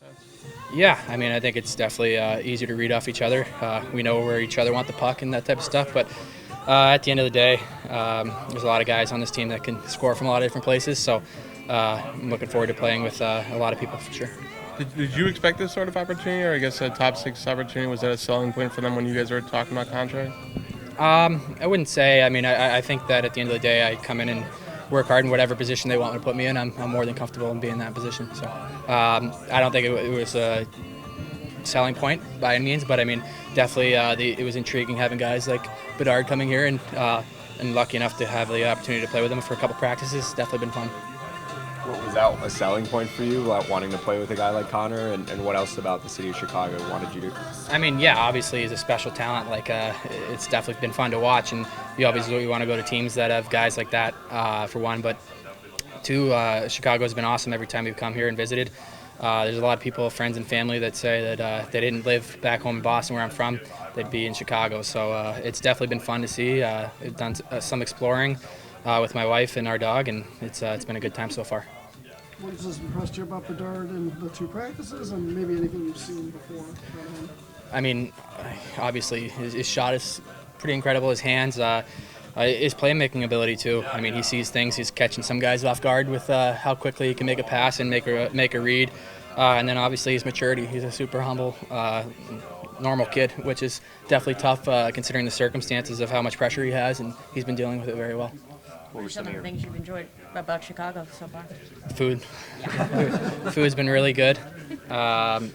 sense? Yeah, I mean, I think it's definitely easier to read off each other. We know where each other want the puck and that type of stuff, but at the end of the day, there's a lot of guys on this team that can score from a lot of different places, so I'm looking forward to playing with a lot of people for sure. Did you expect this sort of opportunity, or I guess a top six opportunity? Was that a selling point for them when you guys were talking about contract? I wouldn't say. I mean, I think that at the end of the day, I come in and work hard in whatever position they want me to put me in. I'm more than comfortable in being in that position. So I don't think it was a selling point by any means, but I mean, definitely it was intriguing having guys like Bedard coming here and lucky enough to have the opportunity to play with them for a couple practices. Definitely been fun. Was that a selling point for you, wanting to play with a guy like Connor, and what else about the city of Chicago wanted you to? I mean, yeah, obviously he's a special talent. Like, it's definitely been fun to watch, and you obviously want to go to teams that have guys like that, for one. But two, Chicago's been awesome every time we've come here and visited. There's a lot of people, friends and family, that say that they didn't live back home in Boston, where I'm from. They'd be in Chicago. So it's definitely been fun to see. We've done some exploring with my wife and our dog, and it's been a good time so far. What has impressed you about Bedard in the two practices, and maybe anything you've seen before? I mean, obviously his shot is pretty incredible. His hands, his playmaking ability too. I mean, he sees things. He's catching some guys off guard with how quickly he can make a pass and make a read. And then obviously his maturity. He's a super humble, normal kid, which is definitely tough considering the circumstances of how much pressure he has, and he's been dealing with it very well. What were some of the things you've enjoyed about Chicago so far? Food. Food's been really good. I'd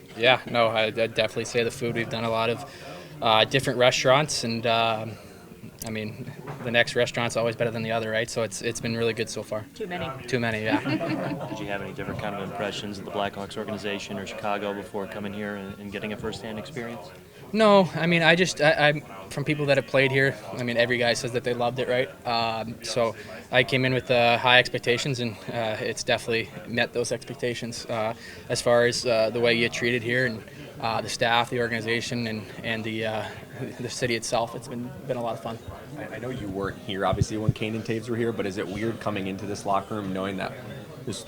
definitely say the food. We've done a lot of different restaurants, and I mean, the next restaurant's always better than the other, right? So it's been really good so far. Too many. Too many, yeah. Did you have any different kind of impressions of the Blackhawks organization or Chicago before coming here and getting a first-hand experience? No, I mean, I'm from people that have played here. I mean, every guy says that they loved it, right? So I came in with high expectations, and it's definitely met those expectations as far as the way you get treated here, and the staff, the organization, and the city itself. It's been a lot of fun. I know you weren't here, obviously, when Kane and Taves were here, but is it weird coming into this locker room knowing that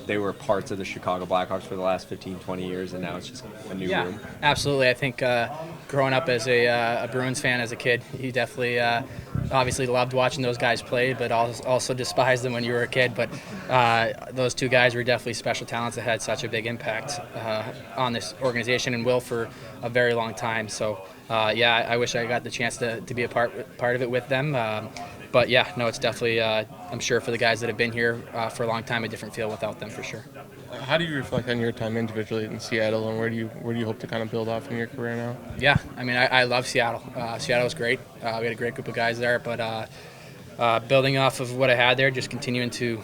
they were parts of the Chicago Blackhawks for the last 15, 20 years, and now it's just a new room? Absolutely. I think growing up as a Bruins fan as a kid, he definitely obviously loved watching those guys play, but also despised them when you were a kid. But those two guys were definitely special talents that had such a big impact on this organization and will for a very long time. So, I wish I got the chance to be a part of it with them. But yeah, no, it's definitely, I'm sure for the guys that have been here for a long time, a different feel without them for sure. How do you reflect on your time individually in Seattle, and where do you hope to kind of build off in your career now? Yeah, I mean, I love Seattle. Seattle was great. We had a great group of guys there, but building off of what I had there, just continuing to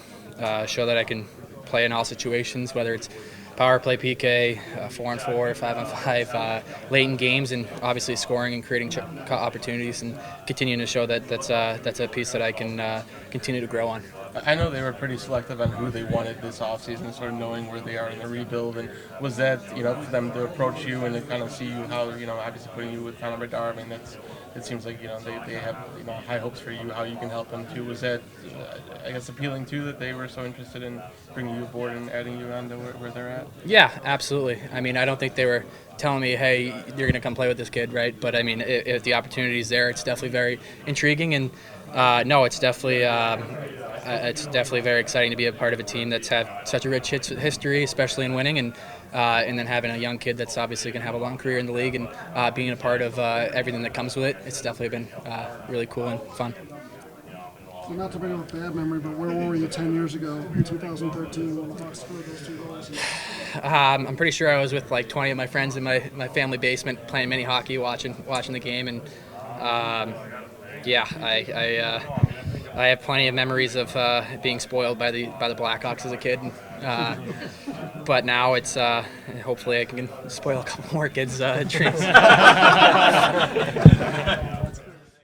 show that I can play in all situations, whether it's power play, PK, 4-on-4, 5-on-5, late in games, and obviously scoring and creating opportunities, and continuing to show that that's a piece that I can continue to grow on. I know they were pretty selective on who they wanted this offseason, sort of knowing where they are in the rebuild. And was that, for them to approach you and to kind of see you how, obviously putting you with Connor Bedard, I mean, it seems like, they have, high hopes for you, how you can help them too. Was that, I guess, appealing too, that they were so interested in bringing you aboard and adding you on to where they're at? Yeah, absolutely. I mean, I don't think they were telling me, hey, you're going to come play with this kid, right? But I mean, if the opportunity's there, it's definitely very intriguing. And no, it's definitely very exciting to be a part of a team that's had such a rich history, especially in winning, and then having a young kid that's obviously going to have a long career in the league, and being a part of everything that comes with it. It's definitely been really cool and fun. So not to bring up a bad memory, but where were you 10 years ago in 2013 when the Hawks scored those 2 goals? I'm pretty sure I was with like 20 of my friends in my family basement playing mini hockey, watching the game, and I have plenty of memories of being spoiled by the Blackhawks as a kid. But now it's hopefully I can spoil a couple more kids' dreams.